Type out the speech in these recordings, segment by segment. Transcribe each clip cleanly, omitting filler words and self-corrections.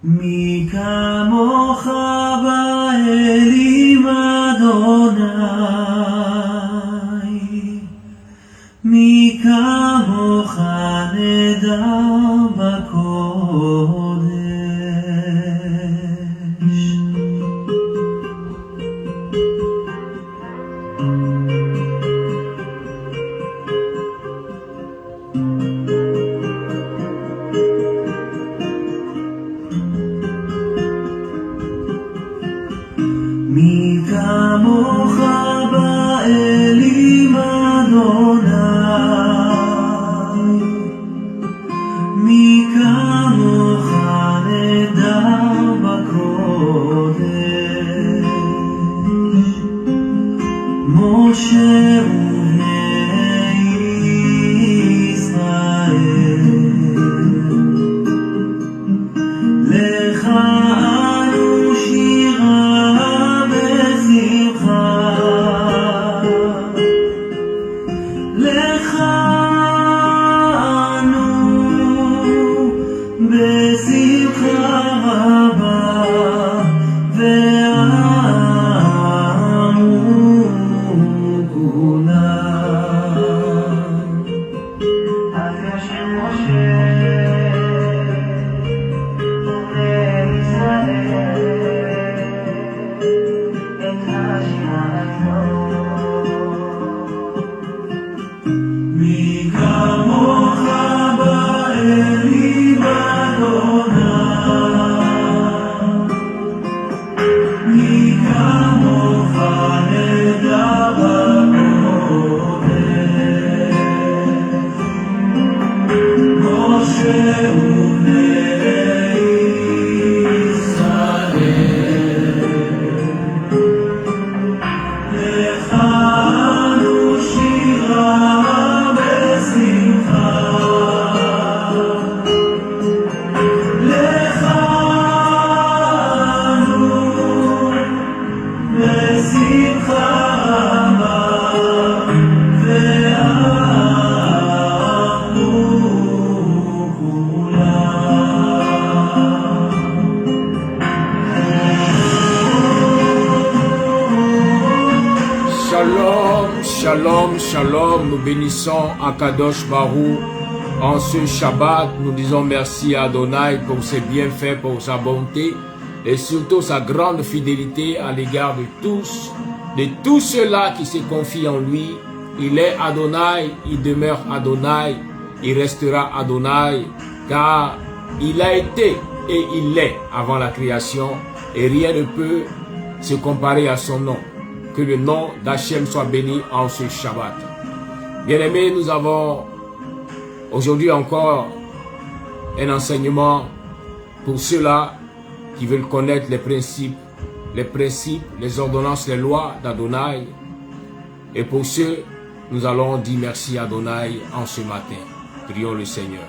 מי כמוך באלים אדוני, מי כמוך נדר בקודש. מי כמוך באלים אדוני, מי כמוך נדר בקודש. משה ובני ישראל, לך אנו שירה בשמחה, לך אנו בשמחה רבה, ועמו כולם. Shalom, nous bénissons Akadosh Baruch. En ce Shabbat, nous disons merci à Adonai pour ses bienfaits, pour sa bonté et surtout sa grande fidélité à l'égard de tous ceux-là qui se confient en lui. Il est Adonai, il demeure Adonai, il restera Adonai, car il a été et il est avant la création et rien ne peut se comparer à son nom. Que le nom d'Hachem soit béni en ce Shabbat. Bien-aimés, nous avons aujourd'hui encore un enseignement pour ceux-là qui veulent connaître les principes, les ordonnances, les lois d'Adonai. Et pour ceux, nous allons dire merci à Adonai en ce matin. Prions le Seigneur.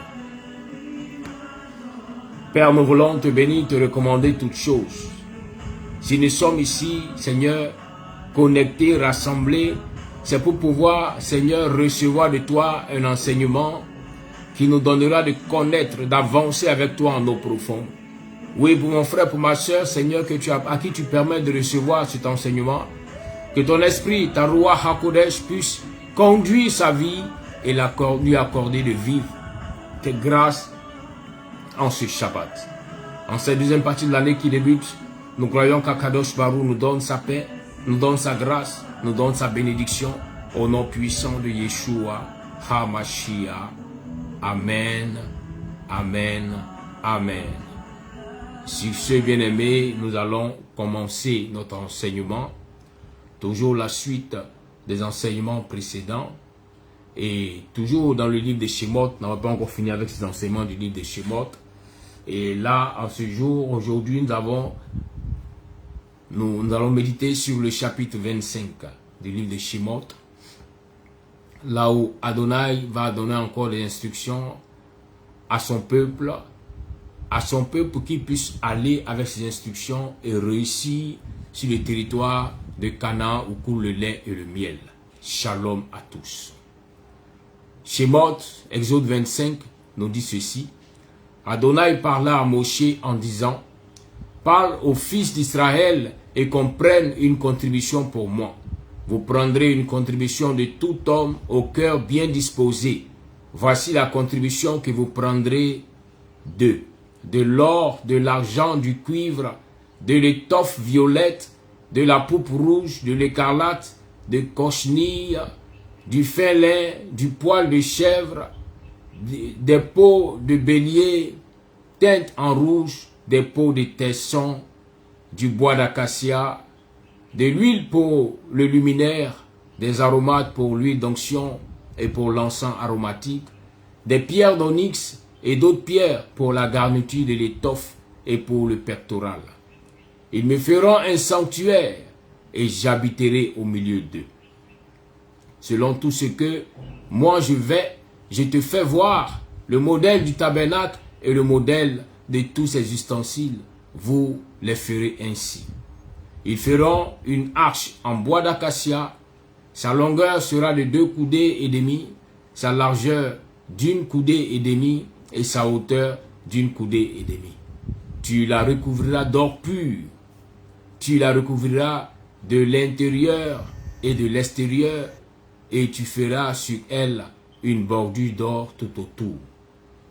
Père, nous voulons te bénir, te recommander toutes choses. Si nous sommes ici, Seigneur, connectés, rassemblés, c'est pour pouvoir, Seigneur, recevoir de toi un enseignement qui nous donnera de connaître, d'avancer avec toi en eau profonde. Oui, pour mon frère, pour ma soeur, Seigneur, à qui tu permets de recevoir cet enseignement, que ton esprit, ta Roi HaKodesh, puisse conduire sa vie et lui accorder de vivre tes grâces en ce Shabbat. En cette deuxième partie de l'année qui débute, nous croyons qu'Akadosh Baruch nous donne sa paix, nous donne sa grâce, nous donne sa bénédiction au nom puissant de Yeshua HaMashiach. Amen, Amen, Amen. Sur ce, bien-aimés, nous allons commencer notre enseignement. Toujours la suite des enseignements précédents. Et toujours dans le livre de Shemot, on n'a pas encore fini avec ces enseignements du livre de Shemot. Et là, en ce jour, aujourd'hui, nous allons méditer sur le chapitre 25 du livre de Shemot. Là où Adonai va donner encore des instructions à son peuple pour qu'il puisse aller avec ses instructions et réussir sur le territoire de Canaan où coule le lait et le miel. Shalom à tous. Shemot, Exode 25, nous dit ceci. Adonai parla à Moshe en disant, parle aux fils d'Israël et qu'on prenne une contribution pour moi. Vous prendrez une contribution de tout homme au cœur bien disposé. Voici la contribution que vous prendrez de l'or, de l'argent, du cuivre, de l'étoffe violette, de la pourpre rouge, de l'écarlate, de cochenille, du fin lin, du poil de chèvre, des peaux de bélier teintes en rouge, des peaux de tesson, du bois d'acacia, de l'huile pour le luminaire, des aromates pour l'huile d'onction et pour l'encens aromatique, des pierres d'onyx et d'autres pierres pour la garniture de l'étoffe et pour le pectoral. Ils me feront un sanctuaire et j'habiterai au milieu d'eux. Selon tout ce que moi je te fais voir le modèle du tabernacle et le modèle de tous ses ustensiles, vous les ferez ainsi. Ils feront une arche en bois d'acacia, sa longueur sera de 2 coudées et demie, sa largeur d'1 coudée et demie et sa hauteur d'1 coudée et demie. Tu la recouvriras d'or pur, tu la recouvriras de l'intérieur et de l'extérieur et tu feras sur elle une bordure d'or tout autour.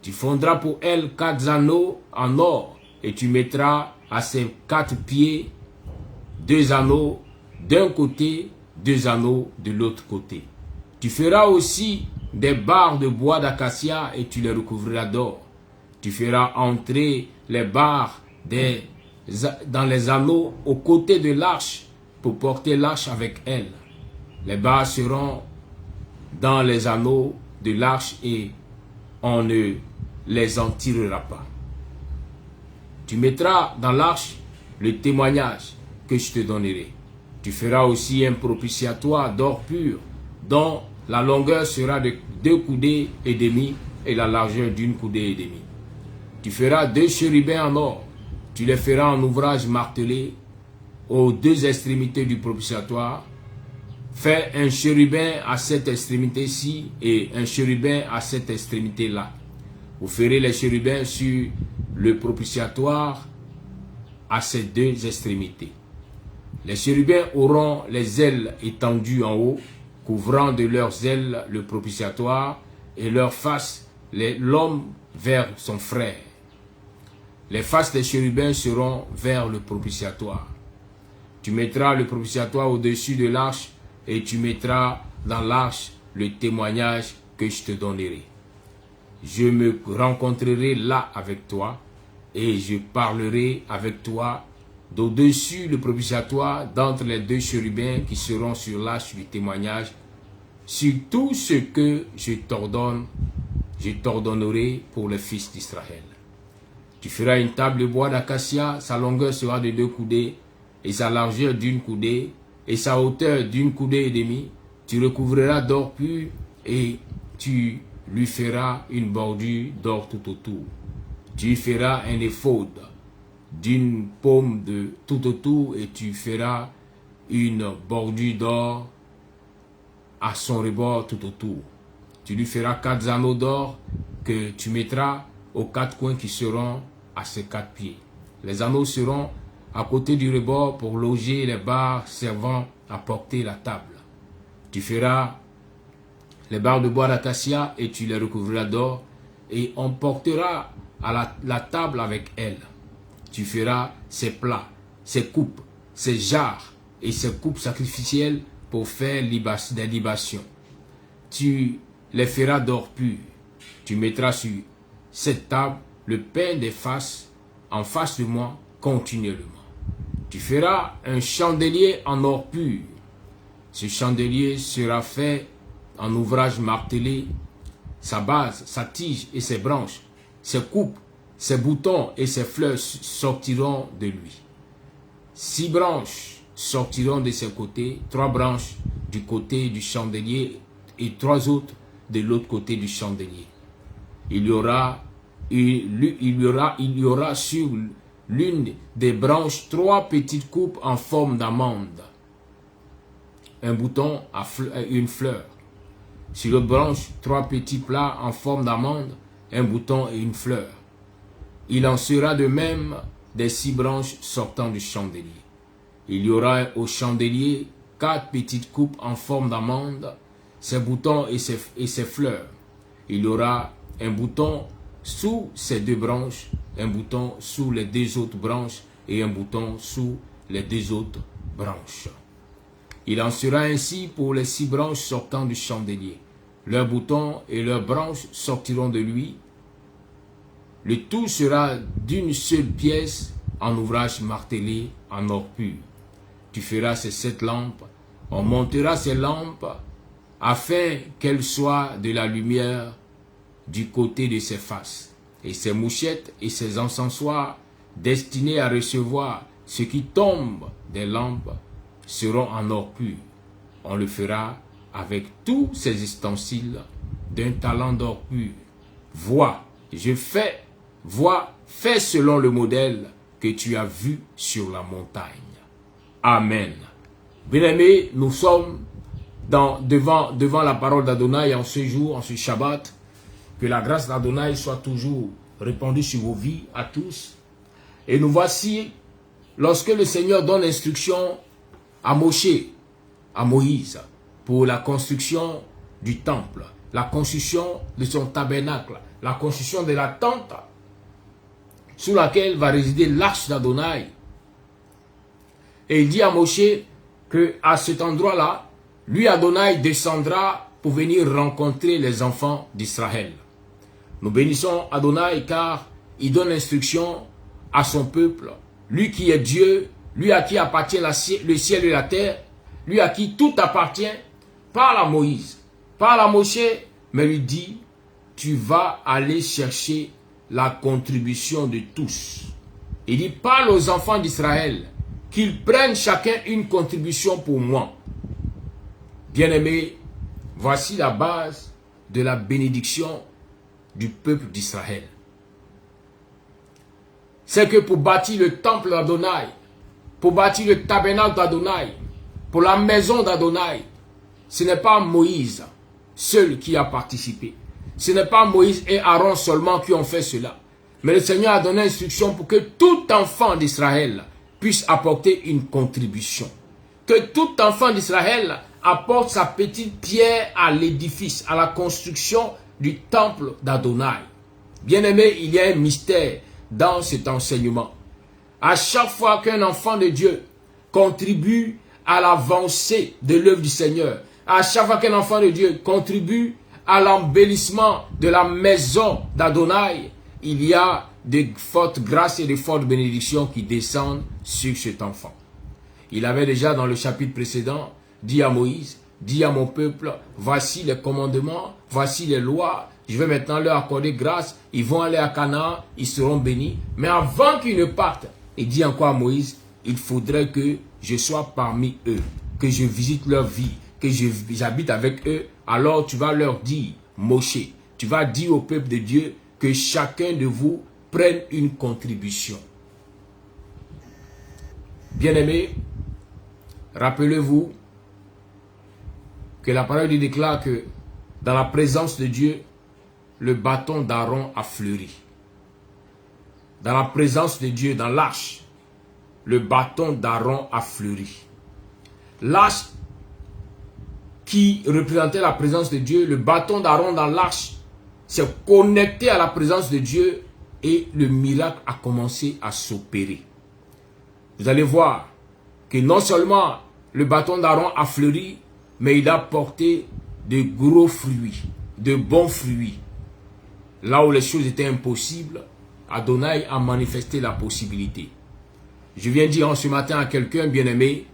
Tu fondras pour elle 4 anneaux en or et tu mettras à ses 4 pieds 2 anneaux d'un côté, 2 anneaux de l'autre côté. Tu feras aussi des barres de bois d'acacia et tu les recouvriras d'or. Tu feras entrer les barres dans les anneaux aux côtés de l'arche pour porter l'arche avec elle. Les barres seront dans les anneaux de l'arche et on ne les en tirera pas. Tu mettras dans l'arche le témoignage que je te donnerai. Tu feras aussi un propitiatoire d'or pur, dont la longueur sera de 2 coudées et demie et la largeur d'1 coudée et demie. Tu feras 2 chérubins en or. Tu les feras en ouvrage martelé aux 2 extrémités du propitiatoire. Fais un chérubin à cette extrémité-ci et un chérubin à cette extrémité-là. Vous ferez les chérubins sur le propitiatoire à ces 2 extrémités. Les chérubins auront les ailes étendues en haut couvrant de leurs ailes le propitiatoire, et leur face l'homme vers son frère. Les faces des chérubins seront vers le propitiatoire. Tu mettras le propitiatoire au-dessus de l'arche, et tu mettras dans l'arche le témoignage que je te donnerai. Je me rencontrerai là avec toi, et je parlerai avec toi d'au-dessus le propitiatoire, d'entre les deux chérubins qui seront sur l'arche du témoignage, sur tout ce que je t'ordonnerai pour les fils d'Israël. Tu feras une table de bois d'acacia, sa longueur sera de 2 coudées, et sa largeur d'1 coudée, et sa hauteur d'1 coudée et demie. Tu recouvriras d'or pur, et tu lui feras une bordure d'or tout autour. Tu y feras un éphod d'1 paume de tout autour, et tu feras une bordure d'or à son rebord tout autour. Tu lui feras 4 anneaux d'or que tu mettras aux 4 coins qui seront à ses 4 pieds. Les anneaux seront à côté du rebord pour loger les barres servant à porter la table. Tu feras les barres de bois d'acacia et tu les recouvriras d'or, et on portera à la table avec elles. Tu feras ses plats, ses coupes, ses jarres et ses coupes sacrificielles pour faire des libations. Tu les feras d'or pur. Tu mettras sur cette table le pain des faces en face de moi continuellement. Tu feras un chandelier en or pur. Ce chandelier sera fait en ouvrage martelé. Sa base, sa tige et ses branches, ses coupes, ses boutons et ses fleurs sortiront de lui. 6 branches sortiront de ses côtés, 3 branches du côté du chandelier et 3 autres de l'autre côté du chandelier. Il y aura sur l'une des branches 3 petites coupes en forme d'amande, un bouton à une fleur. Sur l'autre branche, 3 petits plats en forme d'amande, un bouton et une fleur. Il en sera de même des 6 branches sortant du chandelier. Il y aura au chandelier 4 petites coupes en forme d'amande, ses boutons et ses fleurs. Il y aura un bouton sous ces 2 branches, un bouton sous les 2 autres branches et un bouton sous les 2 autres branches. Il en sera ainsi pour les 6 branches sortant du chandelier. Leurs boutons et leurs branches sortiront de lui. Le tout sera d'une seule pièce en ouvrage martelé en or pur. Tu feras ces 7 lampes. On montera ces lampes afin qu'elles soient de la lumière du côté de ses faces. Et ses mouchettes et ses encensoirs destinés à recevoir ce qui tombe des lampes seront en or pur. On le fera avec tous ces ustensiles d'un talent d'or pur. Fais selon le modèle que tu as vu sur la montagne. Amen. Bien-aimés, nous sommes devant la parole d'Adonai en ce jour, en ce Shabbat. Que la grâce d'Adonai soit toujours répandue sur vos vies, à tous. Et nous voici, lorsque le Seigneur donne instruction à Moïse, pour la construction du temple, la construction de son tabernacle, la construction de la tente sous laquelle va résider l'arche d'Adonai. Et il dit à Moïse qu'à cet endroit-là, lui Adonai descendra pour venir rencontrer les enfants d'Israël. Nous bénissons Adonai car il donne l'instruction à son peuple, lui qui est Dieu, lui à qui appartient le ciel et la terre, lui à qui tout appartient. Parle à Moïse, parle à Moshe, mais lui dit, tu vas aller chercher la contribution de tous. Il dit, parle aux enfants d'Israël, qu'ils prennent chacun une contribution pour moi. Bien-aimés, voici la base de la bénédiction du peuple d'Israël. C'est que pour bâtir le temple d'Adonai, pour bâtir le tabernacle d'Adonai, pour la maison d'Adonai, ce n'est pas Moïse seul qui a participé. Ce n'est pas Moïse et Aaron seulement qui ont fait cela. Mais le Seigneur a donné instruction pour que tout enfant d'Israël puisse apporter une contribution. Que tout enfant d'Israël apporte sa petite pierre à l'édifice, à la construction du temple d'Adonai. Bien-aimé, il y a un mystère dans cet enseignement. À chaque fois qu'un enfant de Dieu contribue à l'avancée de l'œuvre du Seigneur, à chaque fois qu'un enfant de Dieu contribue à l'embellissement de la maison d'Adonai, il y a de fortes grâces et de fortes bénédictions qui descendent sur cet enfant. Il avait déjà dans le chapitre précédent dit à Moïse, dis à mon peuple, voici les commandements, voici les lois, je vais maintenant leur accorder grâce, ils vont aller à Canaan, ils seront bénis. Mais avant qu'ils ne partent, il dit encore à Moïse, il faudrait que je sois parmi eux, que je visite leur vie, que j'habite avec eux. Alors tu vas leur dire, Moshe, tu vas dire au peuple de Dieu que chacun de vous prenne une contribution. Bien-aimés, rappelez-vous que la parole lui déclare que dans la présence de Dieu, le bâton d'Aaron a fleuri. Dans la présence de Dieu, dans l'arche, le bâton d'Aaron a fleuri. L'arche qui représentait la présence de Dieu, le bâton d'Aaron dans l'arche s'est connecté à la présence de Dieu et le miracle a commencé à s'opérer. Vous allez voir que non seulement le bâton d'Aaron a fleuri, mais il a porté de gros fruits, de bons fruits. Là où les choses étaient impossibles, Adonai a manifesté la possibilité. Je viens dire en ce matin à quelqu'un bien-aimé,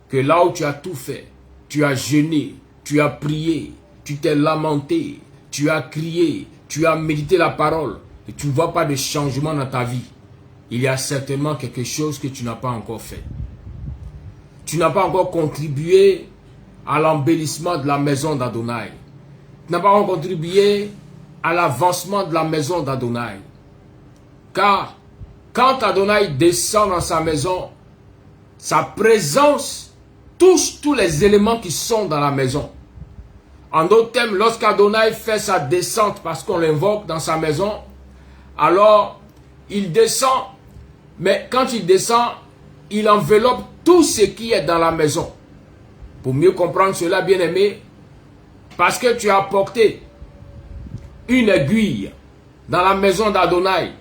que là où tu as tout fait, tu as jeûné, tu as prié, tu t'es lamenté, tu as crié, tu as médité la parole, et tu ne vois pas de changement dans ta vie, il y a certainement quelque chose que tu n'as pas encore fait. Tu n'as pas encore contribué à l'embellissement de la maison d'Adonai. Tu n'as pas encore contribué à l'avancement de la maison d'Adonai. Car quand Adonai descend dans sa maison, sa présence touche tous les éléments qui sont dans la maison. En d'autres termes, lorsqu'Adonai fait sa descente parce qu'on l'invoque dans sa maison, alors il descend, mais quand il descend, il enveloppe tout ce qui est dans la maison. Pour mieux comprendre cela, bien-aimé, parce que tu as apporté une aiguille dans la maison d'Adonai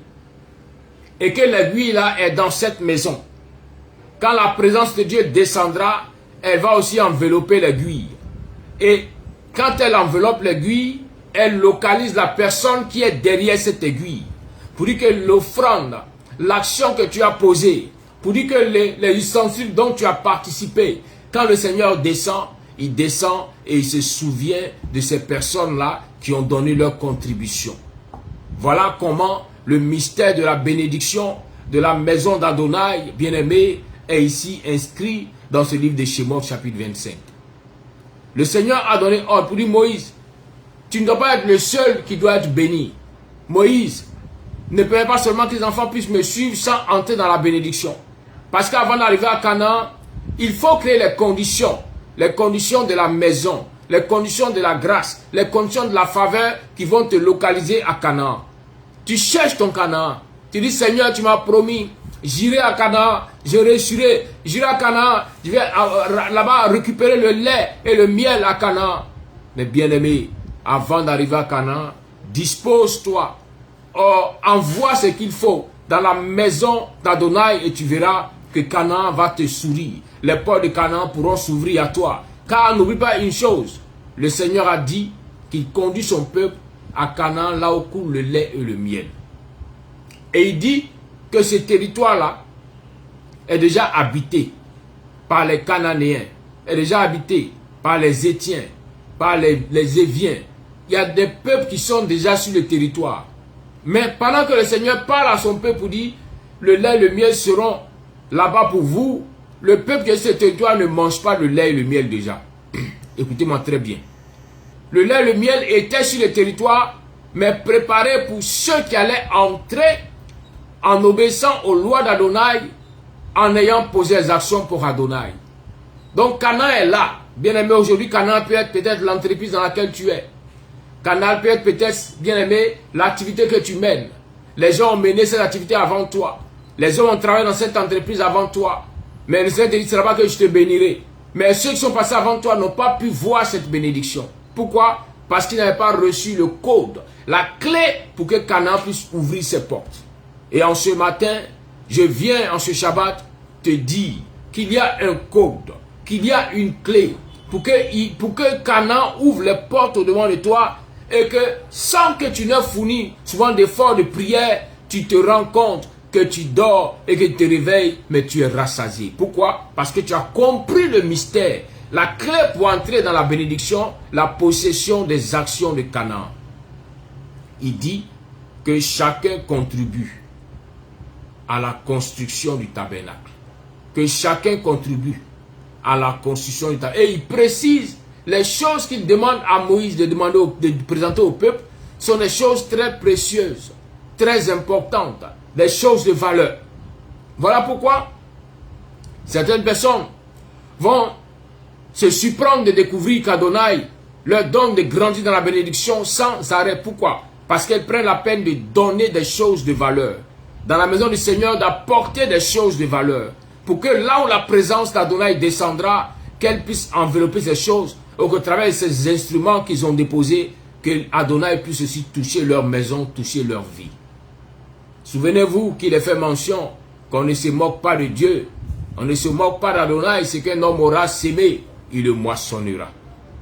et que l'aiguille là est dans cette maison. Quand la présence de Dieu descendra, elle va aussi envelopper l'aiguille. Et quand elle enveloppe l'aiguille, elle localise la personne qui est derrière cette aiguille. Pour dire que l'offrande, l'action que tu as posée, pour dire que les ustensiles dont tu as participé, quand le Seigneur descend, il descend et il se souvient de ces personnes-là qui ont donné leur contribution. Voilà comment le mystère de la bénédiction de la maison d'Adonai, bien-aimé, est ici inscrit dans ce livre de Shemot, chapitre 25. Le Seigneur a donné ordre pour dire, Moïse, tu ne dois pas être le seul qui doit être béni. Moïse, ne permets pas seulement que les enfants puissent me suivre sans entrer dans la bénédiction. Parce qu'avant d'arriver à Canaan, il faut créer les conditions de la maison, les conditions de la grâce, les conditions de la faveur qui vont te localiser à Canaan. Tu cherches ton Canaan. Tu dis, Seigneur, tu m'as promis, j'irai à Canaan, je réussirai, j'irai à Canaan, je vais là-bas récupérer le lait et le miel à Canaan. Mais bien-aimé, avant d'arriver à Canaan, dispose-toi, envoie ce qu'il faut dans la maison d'Adonai et tu verras que Canaan va te sourire. Les portes de Canaan pourront s'ouvrir à toi. Car n'oublie pas une chose, le Seigneur a dit qu'il conduit son peuple à Canaan, là où coule le lait et le miel. Et il dit que ce territoire-là est déjà habité par les Cananéens, est déjà habité par les Étiens, par les Éviens. Il y a des peuples qui sont déjà sur le territoire. Mais pendant que le Seigneur parle à son peuple pour dire, le lait et le miel seront là-bas pour vous, le peuple de ce territoire ne mange pas le lait et le miel déjà. Écoutez-moi très bien. Le lait et le miel étaient sur le territoire, mais préparés pour ceux qui allaient entrer en obéissant aux lois d'Adonai, en ayant posé les actions pour Adonai. Donc Canaan est là. Bien aimé, aujourd'hui, Canaan peut être peut-être l'entreprise dans laquelle tu es. Canaan peut être peut-être, bien aimé, l'activité que tu mènes. Les gens ont mené cette activité avant toi. Les gens ont travaillé dans cette entreprise avant toi. Mais le Seigneur te dit, ce n'est pas que je te bénirai. Mais ceux qui sont passés avant toi n'ont pas pu voir cette bénédiction. Pourquoi? Parce qu'ils n'avaient pas reçu le code, la clé pour que Canaan puisse ouvrir ses portes. Et en ce matin, je viens en ce Shabbat te dire qu'il y a un code, qu'il y a une clé pour que Canaan ouvre les portes au-devant de toi et que sans que tu n'aies fourni souvent d'efforts de prière, tu te rends compte que tu dors et que tu te réveilles, mais tu es rassasié. Pourquoi? Parce que tu as compris le mystère. La clé pour entrer dans la bénédiction, la possession des actions de Canaan. Il dit que chacun contribue à la construction du tabernacle. Que chacun contribue à la construction du tabernacle. Et il précise les choses qu'il demande à Moïse de présenter au peuple sont des choses très précieuses, très importantes, des choses de valeur. Voilà pourquoi certaines personnes vont se surprendre de découvrir qu'Adonai leur donne de grandir dans la bénédiction sans arrêt. Pourquoi? Parce qu'elles prennent la peine de donner des choses de valeur. Dans la maison du Seigneur, d'apporter des choses de valeur. Pour que là où la présence d'Adonai descendra, qu'elle puisse envelopper ces choses, ou qu'au travers de ces instruments qu'ils ont déposés, que Adonai puisse aussi toucher leur maison, toucher leur vie. Souvenez-vous qu'il est fait mention qu'on ne se moque pas de Dieu. On ne se moque pas d'Adonai, c'est qu'un homme aura sémé, il le moissonnera.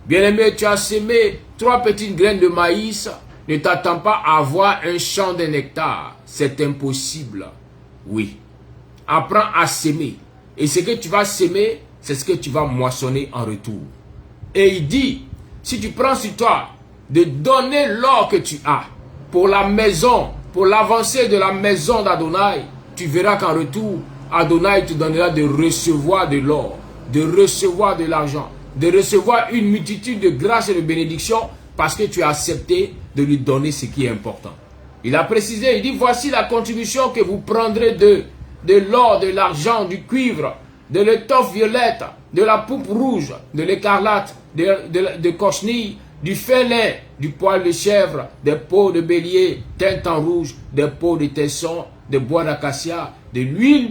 Bien-aimé, tu as sémé 3 petites graines de maïs, ne t'attends pas à avoir un champ de nectar. C'est impossible. Oui. Apprends à s'aimer. Et ce que tu vas s'aimer, c'est ce que tu vas moissonner en retour. Et il dit, si tu prends sur toi de donner l'or que tu as pour la maison, pour l'avancée de la maison d'Adonai, tu verras qu'en retour, Adonai te donnera de recevoir de l'or, de recevoir de l'argent, de recevoir une multitude de grâces et de bénédictions parce que tu as accepté de lui donner ce qui est important. Il a précisé, il dit, voici la contribution que vous prendrez de l'or, de l'argent, du cuivre, de l'étoffe violette, de la poupe rouge, de l'écarlate, de cochenille, du félin, du poil de chèvre, des peaux de bélier teintes en rouge, des peaux de tesson, de bois d'acacia, de l'huile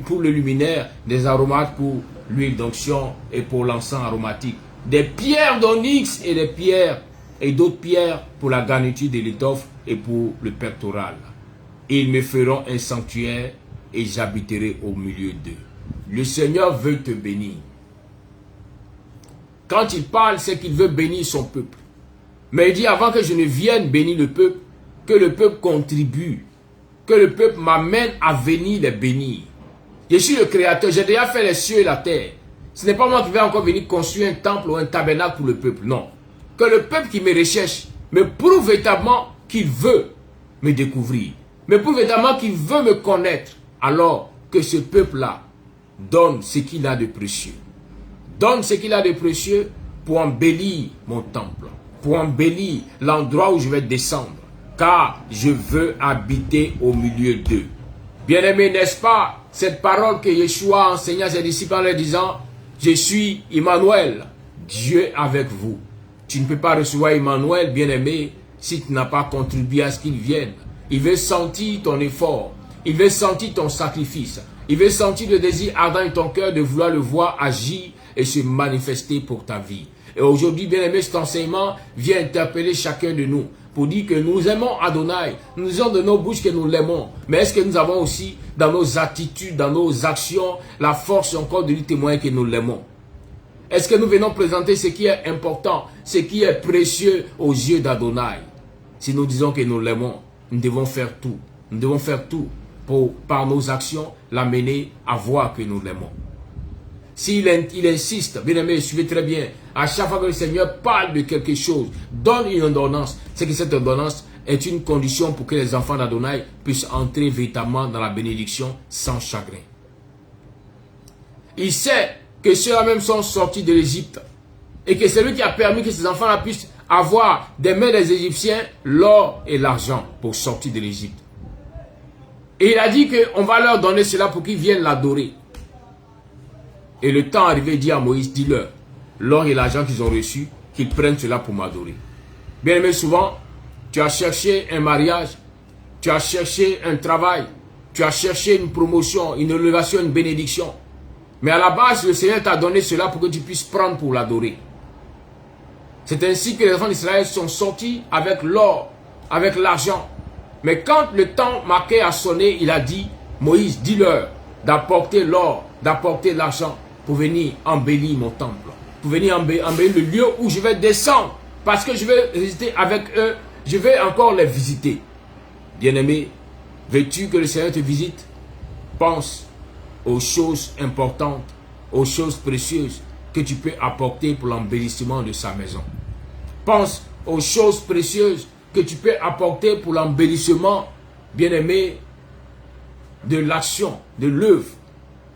pour le luminaire, des aromates pour l'huile d'onction et pour l'encens aromatique, des pierres d'onyx et des pierres et d'autres pierres pour la garniture de l'étoffe et pour le pectoral. Ils me feront un sanctuaire et j'habiterai au milieu d'eux. Le Seigneur veut te bénir. Quand il parle, c'est qu'il veut bénir son peuple. Mais il dit, avant que je ne vienne bénir le peuple, que le peuple contribue, que le peuple m'amène à venir les bénir. Je suis le créateur, j'ai déjà fait les cieux et la terre. Ce n'est pas moi qui vais encore venir construire un temple ou un tabernacle pour le peuple, non. Que le peuple qui me recherche me prouve véritablement qu'il veut me découvrir, me prouve véritablement qu'il veut me connaître, alors que ce peuple-là donne ce qu'il a de précieux. Donne ce qu'il a de précieux pour embellir mon temple, pour embellir l'endroit où je vais descendre, car je veux habiter au milieu d'eux. Bien-aimé, n'est-ce pas cette parole que Yeshua enseigna à ses disciples en leur disant, je suis Emmanuel, Dieu avec vous. Tu ne peux pas recevoir Emmanuel, bien-aimé, si tu n'as pas contribué à ce qu'il vienne. Il veut sentir ton effort, il veut sentir ton sacrifice, il veut sentir le désir ardent de ton cœur de vouloir le voir agir et se manifester pour ta vie. Et aujourd'hui, bien-aimé, cet enseignement vient interpeller chacun de nous pour dire que nous aimons Adonai, nous disons de nos bouches que nous l'aimons, mais est-ce que nous avons aussi dans nos attitudes, dans nos actions, la force encore de lui témoigner que nous l'aimons? Est-ce que nous venons présenter ce qui est important, ce qui est précieux aux yeux d'Adonai? Si nous disons que nous l'aimons, nous devons faire tout. Nous devons faire tout pour, par nos actions, l'amener à voir que nous l'aimons. S'il insiste, bien aimé, suivez très bien, à chaque fois que le Seigneur parle de quelque chose, donne une ordonnance, c'est que cette ordonnance est une condition pour que les enfants d'Adonai puissent entrer véritablement dans la bénédiction sans chagrin. Il sait que ceux-là même sont sortis de l'Égypte et que c'est lui qui a permis que ces enfants-là puissent avoir des mains des Égyptiens l'or et l'argent pour sortir de l'Égypte. Et il a dit qu'on va leur donner cela pour qu'ils viennent l'adorer. Et le temps arrivé, il dit à Moïse, dis-leur, l'or et l'argent qu'ils ont reçu, qu'ils prennent cela pour m'adorer. Bien aimé, souvent, tu as cherché un mariage, tu as cherché un travail, tu as cherché une promotion, une élévation, une bénédiction. Mais à la base, le Seigneur t'a donné cela pour que tu puisses prendre pour l'adorer. C'est ainsi que les enfants d'Israël sont sortis avec l'or, avec l'argent. Mais quand le temps marqué a sonné, il a dit, Moïse, dis-leur d'apporter l'or, d'apporter l'argent pour venir embellir mon temple. Pour venir embellir le lieu où je vais descendre. Parce que je vais résider avec eux, je vais encore les visiter. Bien-aimé, veux-tu que le Seigneur te visite? Pense aux choses importantes, aux choses précieuses que tu peux apporter pour l'embellissement de sa maison. Pense aux choses précieuses que tu peux apporter pour l'embellissement, bien-aimé, de l'action, de l'œuvre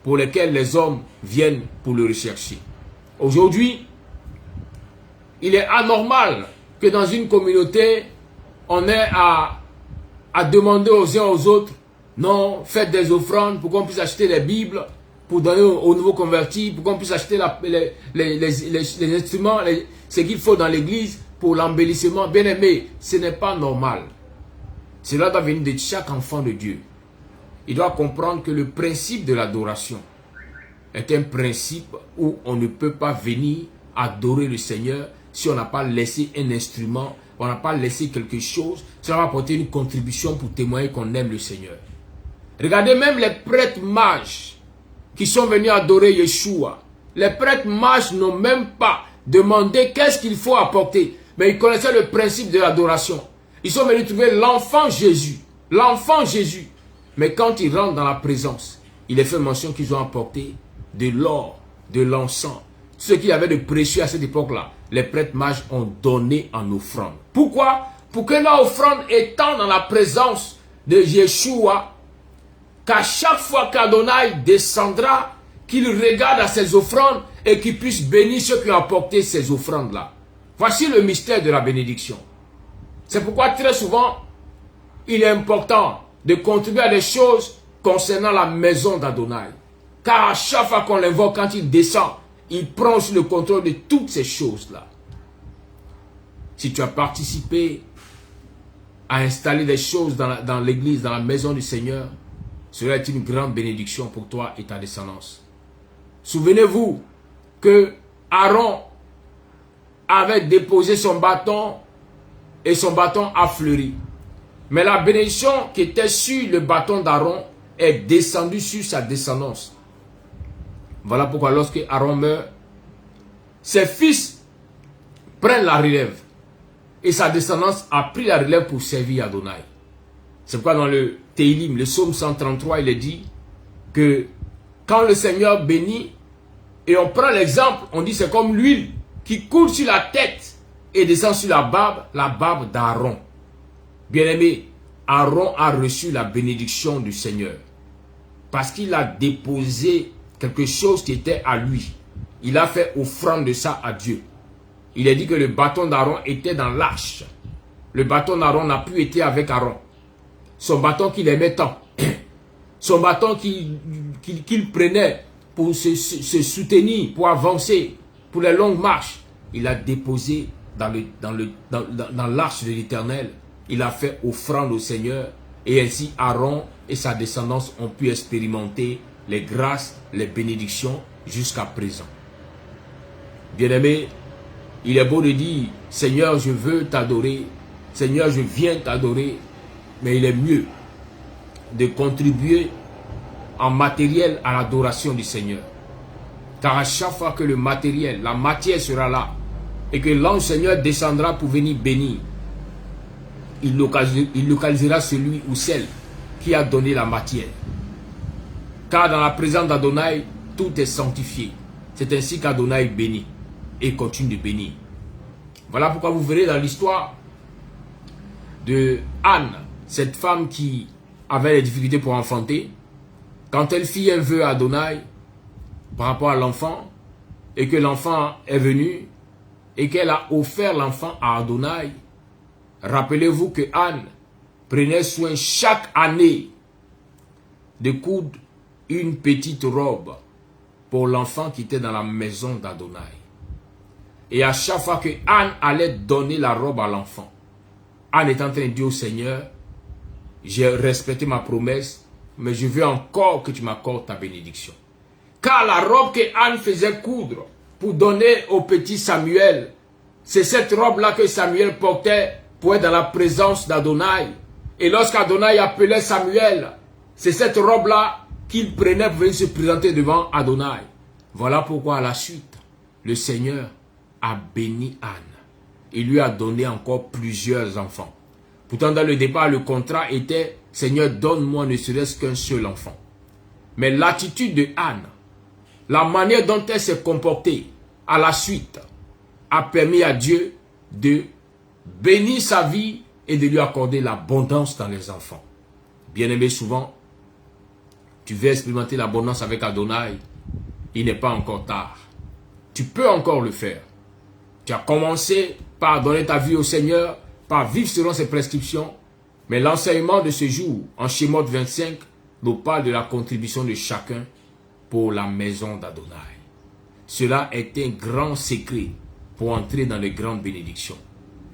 pour lesquelles les hommes viennent pour le rechercher. Aujourd'hui, il est anormal que dans une communauté, on ait à demander aux uns aux autres, non, faites des offrandes pour qu'on puisse acheter les Bibles, pour donner aux nouveaux convertis, pour qu'on puisse acheter les instruments, ce qu'il faut dans l'église pour l'embellissement. Bien aimé, ce n'est pas normal. Cela doit venir de chaque enfant de Dieu. Il doit comprendre que le principe de l'adoration est un principe où on ne peut pas venir adorer le Seigneur si on n'a pas laissé un instrument, on n'a pas laissé quelque chose. Ça va apporter une contribution pour témoigner qu'on aime le Seigneur. Regardez même les prêtres mages qui sont venus adorer Yeshua. Les prêtres mages n'ont même pas demandé qu'est-ce qu'il faut apporter. Mais ils connaissaient le principe de l'adoration. Ils sont venus trouver l'enfant Jésus. L'enfant Jésus. Mais quand ils rentrent dans la présence, il est fait mention qu'ils ont apporté de l'or, de l'encens. Ce qu'il y avait de précieux à cette époque-là, les prêtres mages ont donné en offrande. Pourquoi? Pour que leur offrande étant dans la présence de Yeshua, qu'à chaque fois qu'Adonai descendra, qu'il regarde à ses offrandes et qu'il puisse bénir ceux qui ont apporté ces offrandes-là. Voici le mystère de la bénédiction. C'est pourquoi très souvent, il est important de contribuer à des choses concernant la maison d'Adonai. Car à chaque fois qu'on l'invoque, quand il descend, il prend aussi le contrôle de toutes ces choses-là. Si tu as participé à installer des choses dans l'église, dans la maison du Seigneur, cela est une grande bénédiction pour toi et ta descendance. Souvenez-vous que Aaron avait déposé son bâton et son bâton a fleuri. Mais la bénédiction qui était sur le bâton d'Aaron est descendue sur sa descendance. Voilà pourquoi lorsque Aaron meurt, ses fils prennent la relève. Et sa descendance a pris la relève pour servir Adonai. C'est pourquoi dans le Télim, le psaume 133, il est dit que quand le Seigneur bénit, et on prend l'exemple, on dit c'est comme l'huile qui coule sur la tête et descend sur la barbe d'Aaron. Bien-aimé, Aaron a reçu la bénédiction du Seigneur. Parce qu'il a déposé quelque chose qui était à lui. Il a fait offrande de ça à Dieu. Il a dit que le bâton d'Aaron était dans l'arche. Le bâton d'Aaron n'a plus été avec Aaron. Son bâton qu'il aimait tant. Son bâton qu'il prenait pour se soutenir, pour avancer, pour les longues marches. Il a déposé dans l'arche de l'Éternel. Il a fait offrande au Seigneur. Et ainsi Aaron et sa descendance ont pu expérimenter les grâces, les bénédictions jusqu'à présent. Bien-aimé, il est beau de dire, Seigneur, je veux t'adorer. Seigneur, je viens t'adorer. Mais il est mieux de contribuer en matériel à l'adoration du Seigneur. Car à chaque fois que le matériel, la matière sera là, et que l'ange Seigneur descendra pour venir bénir, il localisera celui ou celle qui a donné la matière. Car dans la présence d'Adonai, tout est sanctifié. C'est ainsi qu'Adonai bénit et continue de bénir. Voilà pourquoi vous verrez dans l'histoire de Anne, cette femme qui avait des difficultés pour enfanter, quand elle fit un vœu à Adonai par rapport à l'enfant, et que l'enfant est venu, et qu'elle a offert l'enfant à Adonai, rappelez-vous que Anne prenait soin chaque année de coudre une petite robe pour l'enfant qui était dans la maison d'Adonai. Et à chaque fois que Anne allait donner la robe à l'enfant, Anne est en train de dire au Seigneur, j'ai respecté ma promesse, mais je veux encore que tu m'accordes ta bénédiction. Car la robe que Anne faisait coudre pour donner au petit Samuel, c'est cette robe-là que Samuel portait pour être dans la présence d'Adonai. Et lorsqu'Adonai appelait Samuel, c'est cette robe-là qu'il prenait pour venir se présenter devant Adonai. Voilà pourquoi à la suite, le Seigneur a béni Anne et lui a donné encore plusieurs enfants. Pourtant, dans le départ, le contrat était « Seigneur, donne-moi ne serait-ce qu'un seul enfant ». Mais l'attitude de Anne, la manière dont elle s'est comportée à la suite, a permis à Dieu de bénir sa vie et de lui accorder l'abondance dans les enfants. Bien-aimé, souvent, tu veux expérimenter l'abondance avec Adonai, il n'est pas encore tard. Tu peux encore le faire. Tu as commencé par donner ta vie au Seigneur, par vivre selon ses prescriptions, mais l'enseignement de ce jour, en Shemot 25, nous parle de la contribution de chacun pour la maison d'Adonai. Cela est un grand secret pour entrer dans les grandes bénédictions.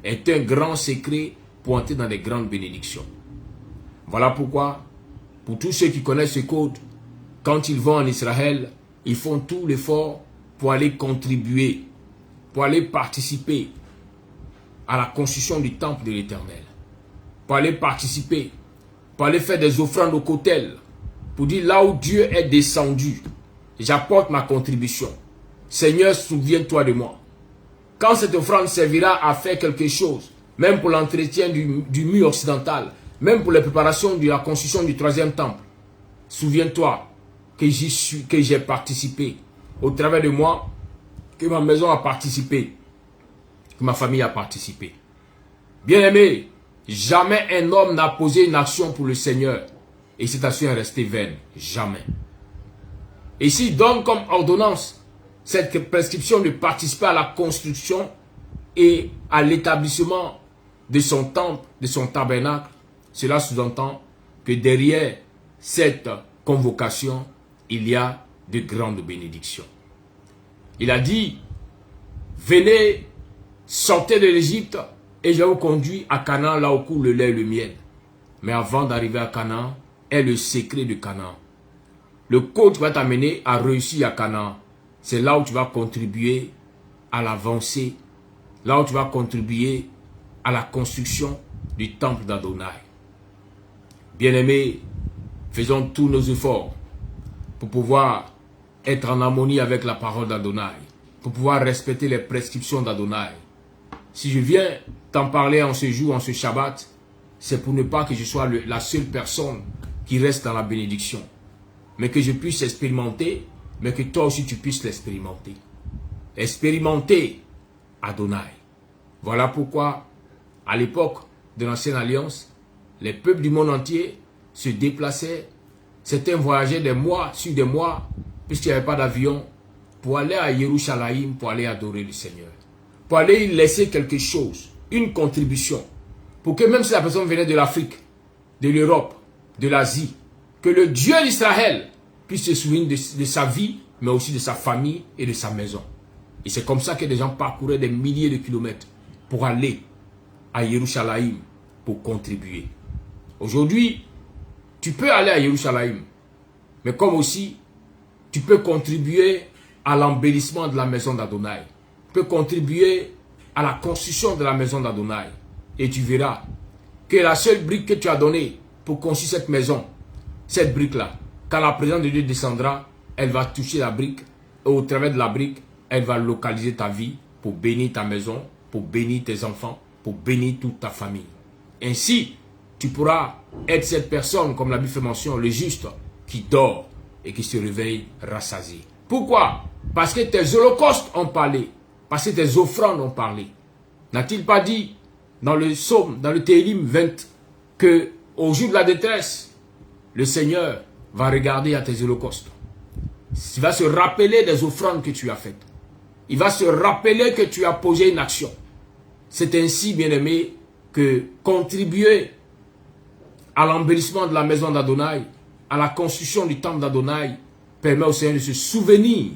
Est un grand secret pour entrer dans les grandes bénédictions. Voilà pourquoi, pour tous ceux qui connaissent ce code, quand ils vont en Israël, ils font tout l'effort pour aller contribuer, pour aller participer à la construction du temple de l'Éternel, pour aller participer, pour aller faire des offrandes au autel, pour dire là où Dieu est descendu, j'apporte ma contribution. Seigneur, souviens-toi de moi. Quand cette offrande servira à faire quelque chose, même pour l'entretien du mur occidental, même pour la préparation de la construction du troisième temple, souviens-toi que j'ai participé, au travers de moi, que ma maison a participé, que ma famille a participé. Bien-aimé, jamais un homme n'a posé une action pour le Seigneur et cette action est restée vaine. Jamais. Et s'il donne comme ordonnance cette prescription de participer à la construction et à l'établissement de son temple, de son tabernacle, cela sous-entend que derrière cette convocation, il y a de grandes bénédictions. Il a dit, venez, sortez de l'Égypte et je vous conduis à Canaan, là où coule le lait et le miel. Mais avant d'arriver à Canaan, est le secret de Canaan. Le code qui va t'amener à réussir à Canaan, c'est là où tu vas contribuer à l'avancée, là où tu vas contribuer à la construction du temple d'Adonai. Bien-aimés, faisons tous nos efforts pour pouvoir être en harmonie avec la parole d'Adonai, pour pouvoir respecter les prescriptions d'Adonai. Si je viens t'en parler en ce jour, en ce Shabbat, c'est pour ne pas que je sois la seule personne qui reste dans la bénédiction, mais que je puisse expérimenter, mais que toi aussi tu puisses l'expérimenter. Expérimenter Adonai. Voilà pourquoi, à l'époque de l'Ancienne Alliance, les peuples du monde entier se déplaçaient. Certains voyageaient des mois sur des mois, puisqu'il n'y avait pas d'avion, pour aller à Yerushalayim, pour aller adorer le Seigneur. Pour aller y laisser quelque chose, une contribution. Pour que même si la personne venait de l'Afrique, de l'Europe, de l'Asie, que le Dieu d'Israël puisse se souvenir de sa vie, mais aussi de sa famille et de sa maison. Et c'est comme ça que des gens parcouraient des milliers de kilomètres pour aller à Yerushalayim, pour contribuer. Aujourd'hui, tu peux aller à Yerushalayim, mais comme aussi, tu peux contribuer à l'embellissement de la maison d'Adonai. Tu peux contribuer à la construction de la maison d'Adonai. Et tu verras que la seule brique que tu as donnée pour construire cette maison, cette brique-là, quand la présence de Dieu descendra, elle va toucher la brique. Et au travers de la brique, elle va localiser ta vie pour bénir ta maison, pour bénir tes enfants, pour bénir toute ta famille. Ainsi, tu pourras être cette personne, comme la Bible fait mention, le juste, qui dort et qui se réveille rassasié. Pourquoi? Parce que tes holocaustes ont parlé. Parce que tes offrandes ont parlé. N'a-t-il pas dit dans le psaume, dans le Télim 20, que au jour de la détresse, le Seigneur va regarder à tes holocaustes. Il va se rappeler des offrandes que tu as faites. Il va se rappeler que tu as posé une action. C'est ainsi, bien-aimé, que contribuer à l'embellissement de la maison d'Adonai, à la construction du temple d'Adonai, permet au Seigneur de se souvenir.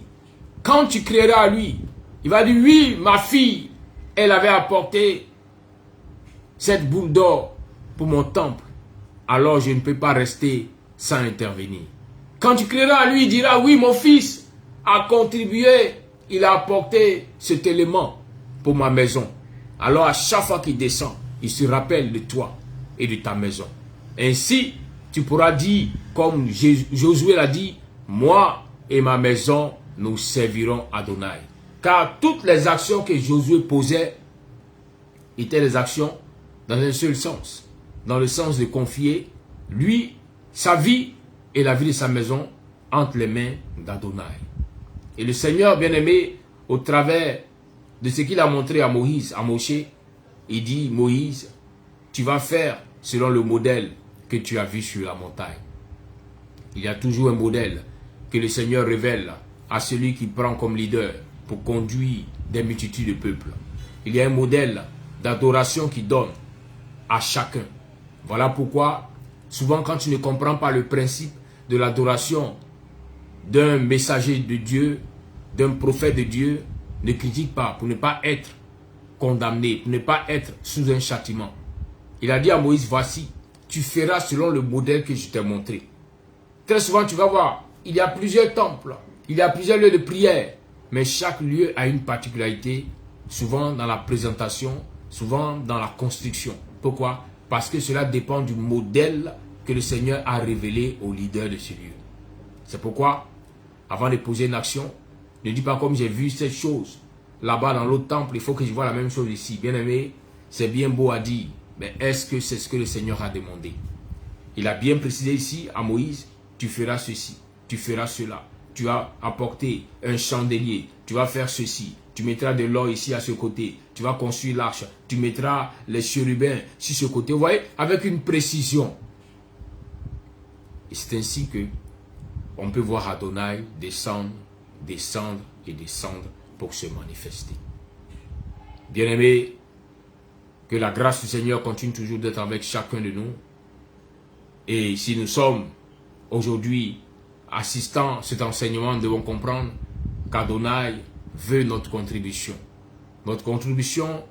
Quand tu crieras à lui, il va dire, oui, ma fille, elle avait apporté cette boule d'or pour mon temple. Alors je ne peux pas rester sans intervenir. Quand tu crieras à lui, il dira, oui, mon fils a contribué, il a apporté cet élément pour ma maison. Alors à chaque fois qu'il descend, il se rappelle de toi et de ta maison. Ainsi, tu pourras dire, comme Josué l'a dit, moi et ma maison, nous servirons Adonai. Car toutes les actions que Josué posait étaient des actions dans un seul sens. Dans le sens de confier, lui, sa vie et la vie de sa maison entre les mains d'Adonai. Et le Seigneur, bien-aimé, au travers de ce qu'il a montré à Moïse, à Moshe, il dit, Moïse, tu vas faire selon le modèle que tu as vu sur la montagne. Il y a toujours un modèle que le Seigneur révèle à celui qui prend comme leader pour conduire des multitudes de peuples. Il y a un modèle d'adoration qui donne à chacun. Voilà pourquoi, souvent quand tu ne comprends pas le principe de l'adoration d'un messager de Dieu, d'un prophète de Dieu, ne critique pas pour ne pas être condamné, pour ne pas être sous un châtiment. Il a dit à Moïse, voici, tu feras selon le modèle que je t'ai montré. Très souvent, tu vas voir, il y a plusieurs temples, il y a plusieurs lieux de prière, mais chaque lieu a une particularité, souvent dans la présentation, souvent dans la construction. Pourquoi? Parce que cela dépend du modèle que le Seigneur a révélé au leader de ce lieu. C'est pourquoi, avant de poser une action, ne dis pas comme j'ai vu cette chose là-bas dans l'autre temple, il faut que je vois la même chose ici. Bien aimé, c'est bien beau à dire, mais est-ce que c'est ce que le Seigneur a demandé? Il a bien précisé ici à Moïse, tu feras ceci, tu feras cela. Tu vas apporter un chandelier, tu vas faire ceci, tu mettras de l'or ici à ce côté, tu vas construire l'arche, tu mettras les chérubins sur ce côté. Vous voyez, avec une précision. Et c'est ainsi que on peut voir Adonai descendre, descendre et descendre pour se manifester. Bien-aimés, que la grâce du Seigneur continue toujours d'être avec chacun de nous. Et si nous sommes aujourd'hui assistant à cet enseignement, nous devons comprendre qu'Adonai veut notre contribution. Notre contribution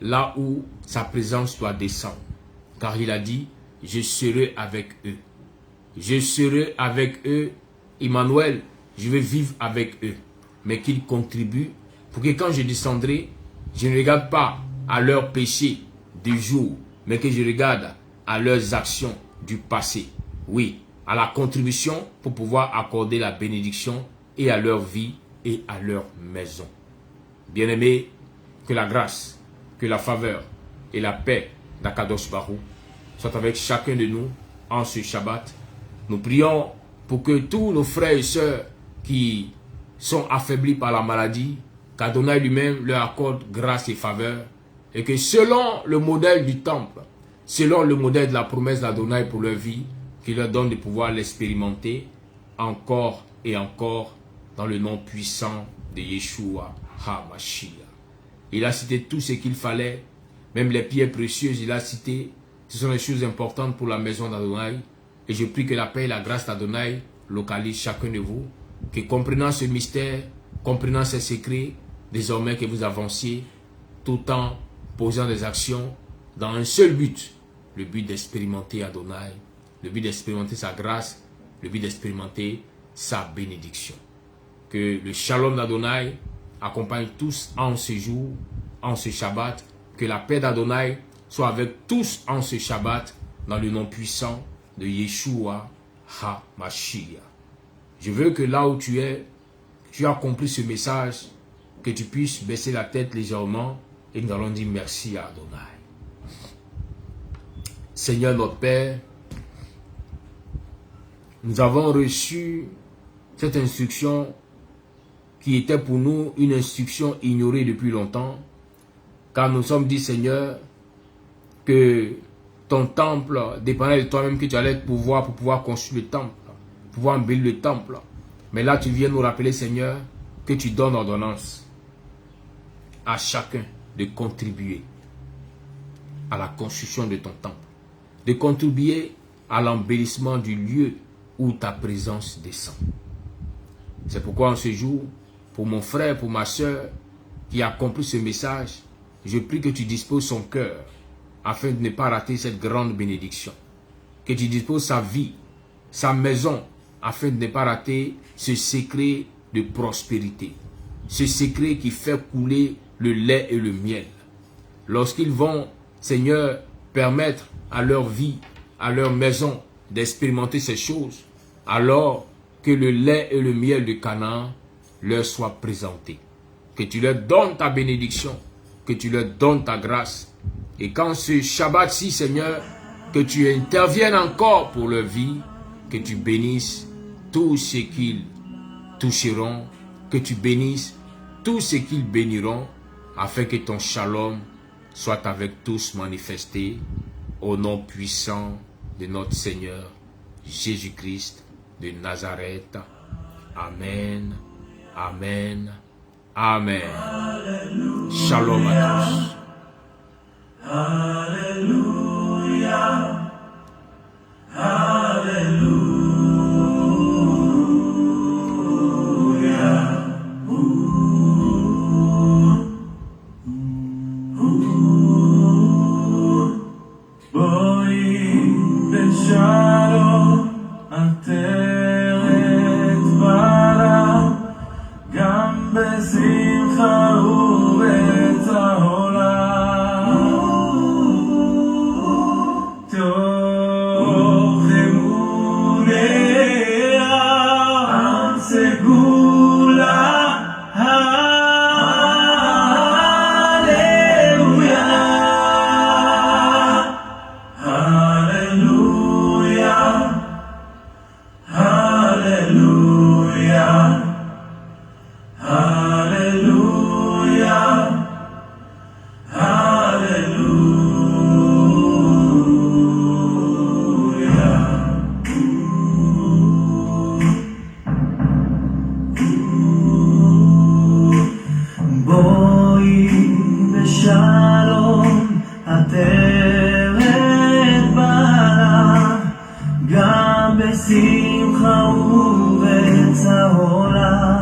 là où sa présence doit descendre. Car il a dit, je serai avec eux. Je serai avec eux. Emmanuel, je vais vivre avec eux. Mais qu'ils contribuent pour que quand je descendrai, je ne regarde pas à leurs péchés du jour, mais que je regarde à leurs actions du passé. Oui, à la contribution pour pouvoir accorder la bénédiction et à leur vie et à leur maison. Bien-aimés, que la grâce, que la faveur et la paix d'Akadosh Baruch soient avec chacun de nous en ce Shabbat. Nous prions pour que tous nos frères et sœurs qui sont affaiblis par la maladie, qu'Adonai lui-même leur accorde grâce et faveur, et que selon le modèle du temple, selon le modèle de la promesse d'Adonai pour leur vie, qu'il leur donne de pouvoir l'expérimenter encore et encore dans le nom puissant de Yeshua HaMashiach. Il a cité tout ce qu'il fallait, même les pierres précieuses, il a cité. Ce sont des choses importantes pour la maison d'Adonai. Et je prie que la paix et la grâce d'Adonai localisent chacun de vous, que comprenant ce mystère, comprenant ces secrets, désormais que vous avanciez, tout en posant des actions dans un seul but, le but d'expérimenter Adonai, le but d'expérimenter sa grâce, le but d'expérimenter sa bénédiction. Que le shalom d'Adonai accompagne tous en ce jour, en ce Shabbat, que la paix d'Adonai soit avec tous en ce Shabbat, dans le nom puissant de Yeshua HaMashiach. Je veux que là où tu es, tu as compris ce message, que tu puisses baisser la tête légèrement et nous allons dire merci à Adonai. Seigneur notre Père, nous avons reçu cette instruction qui était pour nous une instruction ignorée depuis longtemps, car nous sommes dit, Seigneur, que ton temple dépendait de toi-même, que tu allais pouvoir pour pouvoir construire le temple, pouvoir embellir le temple. Mais là, tu viens nous rappeler, Seigneur, que tu donnes ordonnance à chacun de contribuer à la construction de ton temple, de contribuer à l'embellissement du lieu où ta présence descend. C'est pourquoi en ce jour, pour mon frère, pour ma soeur qui a compris ce message, je prie que tu disposes son cœur afin de ne pas rater cette grande bénédiction. Que tu disposes sa vie, sa maison afin de ne pas rater ce secret de prospérité. Ce secret qui fait couler le lait et le miel. Lorsqu'ils vont, Seigneur, permettre à leur vie, à leur maison d'expérimenter ces choses, alors que le lait et le miel de Canaan leur soient présentés. Que tu leur donnes ta bénédiction, que tu leur donnes ta grâce. Et quand ce Shabbat-ci, Seigneur, que tu interviennes encore pour leur vie, que tu bénisses tout ce qu'ils toucheront, que tu bénisses tout ce qu'ils béniront, afin que ton shalom soit avec tous manifesté, au nom puissant de notre Seigneur Jésus-Christ de Nazareth. Amen, amen, amen. Shalom à tous. Alléluia, Alléluia. Shalom, Ateret Bara, Gam Besimcha Ubet Haolam. Toch Emunea, Am Segula, Shalom, Ateret Bara, Gam Besimcha Ubet Haolam.